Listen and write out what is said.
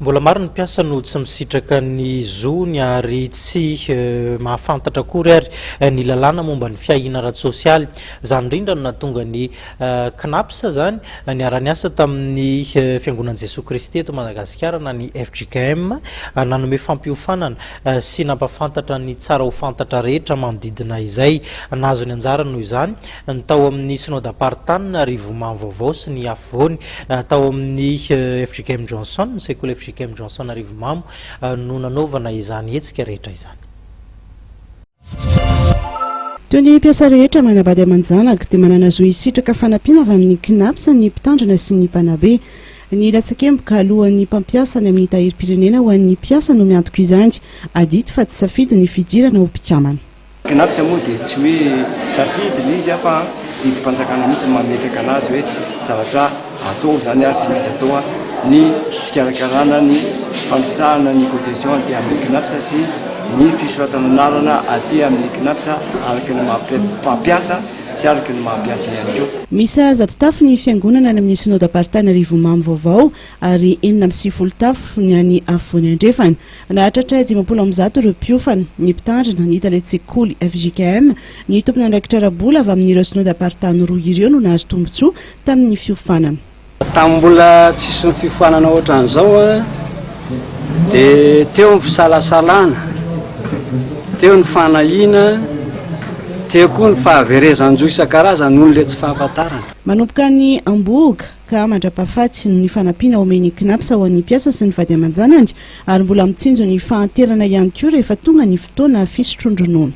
Mbola maro ny mpiasa no tsy misitraka ny zony ary tsy mahafantatra akory ary ny lalàna momba ny fiahina ara-tsosialy. Zany indrindra no nahatonga ny CNAPS zany niara-ny asa tamin'ny Fiangonan'i Jesoa Kristy eto Madagasikara na ny FJKM nanome fampiofanana sy nampafantatra ny tsara ho fantatra rehetra manodidina izay. Nahazo ny anjara noho izany ny tao amin'ny synodam-paritany na Rivomamy vaovao sy ny afovoany tao amin'ny FJKM Johnson ny sekoly FJKM Johnson Rivomamy no nanaovana izany hetsika rehetra izany. Toy ny mpiasa rehetra manabady amanjanaka dia manana zo hisitraka fanampiana avy amin'ny CNAPS ny mpitandrina sy ny mpanabe. Ny latsakemboka alohan'ny mpampiasa ny amin'ny tahirim-pirenena ho an'ny mpiasa no miantoka izany adito fa tsy safidy ny fidirana ho mpikamana. CNAPS moa dia tsy hoe safidiny izy fa didim-panjakana mihitsy mametraka anazy hoe zavatra atao zany ary tsy maintsy atao ny fikarakarana ny fandrotsahana ny cotisation aty amin'ny CNAPS sy ny fisoratana anarana aty amin'ny CNAPS araky ny maha-mpampiasa sy araky ny maha-mpiasa ihany koa. Misy zato tafo ny fiangonana any amin'ny synodam-paritany Rivomamy vaovao ary 9 tafo ny any afovoany andrefana. Nahatratra 50 ireo mpiofana, ny mpitandrina, ny hita ilay tsekoly FJKM, ny tompony andraikitra rabola avy amin'ireo synodam-paritany roa ireo no nahazo tombotsoa tamin'ny fiofanana. Tamin'ny mbola tsisy ny fifoanana ohatran'izao dia teo ny fisalasalana, teo ny fanahina, teo koa ny fahaverezan-jo isan-karazany noho ilay tsy fahafantarana. Manomboka ny amboga ka mandrapahafaty ny fanampiana omeny CNAPS ho an'ny mpiasa sy ny vady aman-janany ary mbola mitsinjo ny fahanterana ihany koa rehefa tonga ny fotoana fisotrondronoana.